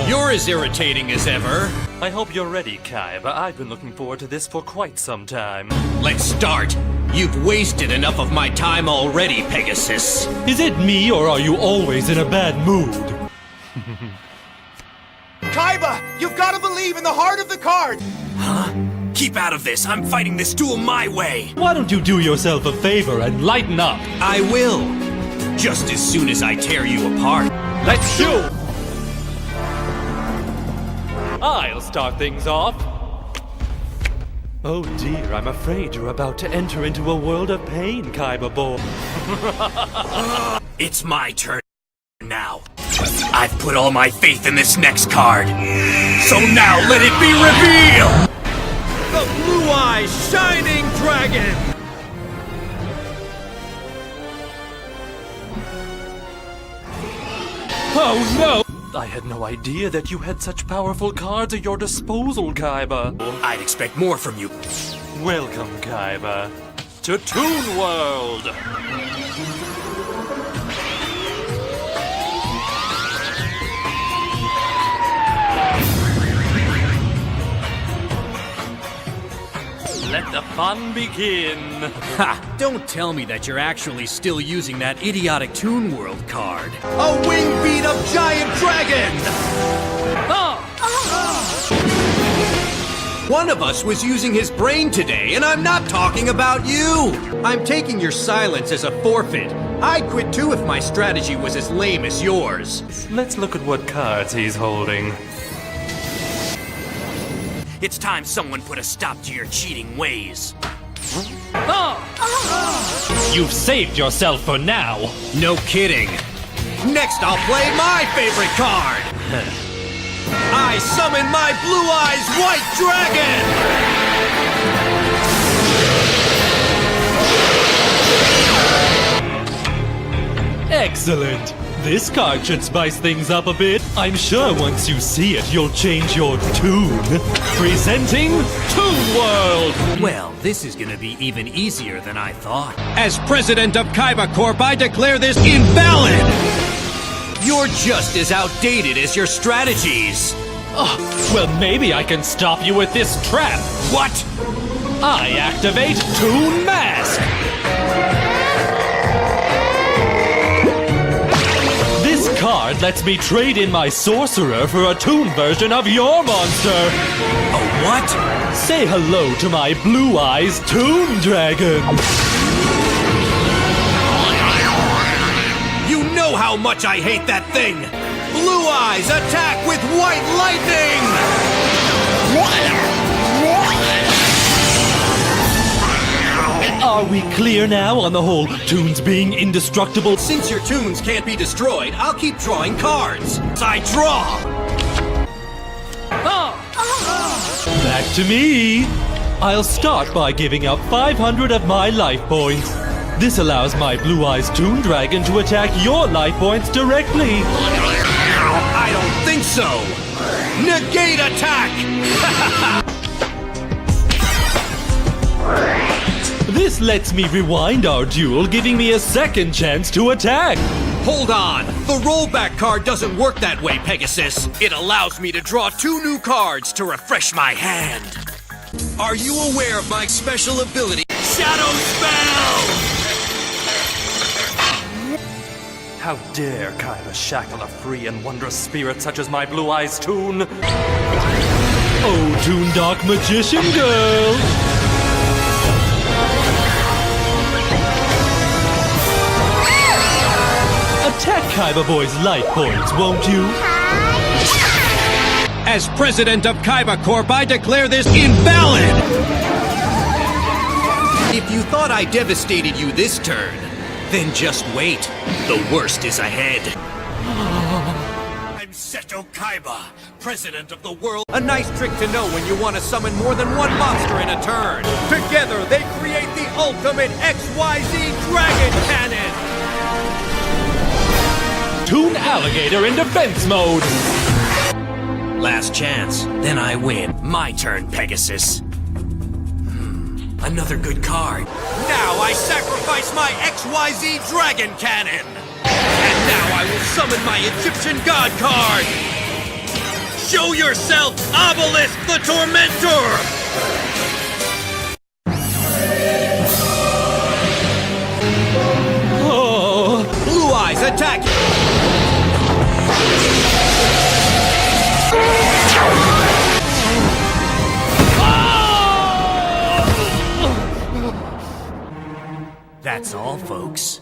You're as irritating as ever. I hope you're ready, Kaiba. I've been looking forward to this for quite some time. Let's start. You've wasted enough of my time already, Pegasus. Is it me, or are you always in a bad mood? Kaiba, you've got to believe in the heart of the card! Huh? Keep out of this. I'm fighting this duel my way. Why don't you do yourself a favor and lighten up? I will. Just as soon as I tear you apart. Let's do! I'll start things off. Oh dear, I'm afraid you're about to enter into a world of pain, Kaiba boy. It's my turn now. I've put all my faith in this next card. So now let it be revealed! The Blue-Eye Shining Dragon! Oh no! I had no idea that you had such powerful cards at your disposal, Kaiba. I'd expect more from you. Welcome, Kaiba, to Toon World! Let the fun begin! Ha! Don't tell me that you're actually still using that idiotic Toon World card. A wing beat of giant dragon! One of us was using his brain today, and I'm not talking about you! I'm taking your silence as a forfeit. I'd quit too if my strategy was as lame as yours. Let's look at what cards he's holding. It's time someone put a stop to your cheating ways. You've saved yourself for now. No kidding. Next, I'll play my favorite card. I summon my Blue Eyes White Dragon! Excellent. This card should spice things up a bit. I'm sure once you see it, you'll change your tune. Presenting Toon World! Well, this is gonna be even easier than I thought. As president of Kaiba Corp, I declare this invalid! You're just as outdated as your strategies. Oh, well, maybe I can stop you with this trap. What? I activate Toon Mask! This card lets me trade in my sorcerer for a Toon version of your monster! A what? Say hello to my Blue Eyes Toon Dragon! You know how much I hate that thing! Blue Eyes attack with white lightning! Are we clear now on the whole Toons being indestructible? Since your tunes can't be destroyed, I'll keep drawing cards. I draw! Back to me! I'll start by giving up 500 of my life points. This allows my Blue Eyes Toon Dragon to attack your life points directly. I don't think so! Negate attack! This lets me rewind our duel, giving me a second chance to attack. Hold on! The rollback card doesn't work that way, Pegasus. It allows me to draw 2 new cards to refresh my hand. Are you aware of my special ability? Shadow Spell! How dare Kaiba shackle a free and wondrous spirit such as my Blue Eyes Toon? Oh, Toon Dark Magician Girl! Attack Kaiba Boy's life points, won't you? As president of Kaiba Corp, I declare this invalid! If you thought I devastated you this turn, then just wait. The worst is ahead. I'm Seto Kaiba, president of the world. A nice trick to know when you want to summon more than one monster in a turn. Together, they create the ultimate XYZ Dragon Cannon! Toon Alligator in defense mode! Last chance, then I win. My turn, Pegasus. Another good card. Now I sacrifice my XYZ Dragon Cannon! And now I will summon my Egyptian god card! Show yourself, Obelisk the Tormentor! Oh, Blue Eyes attack! That's all, folks.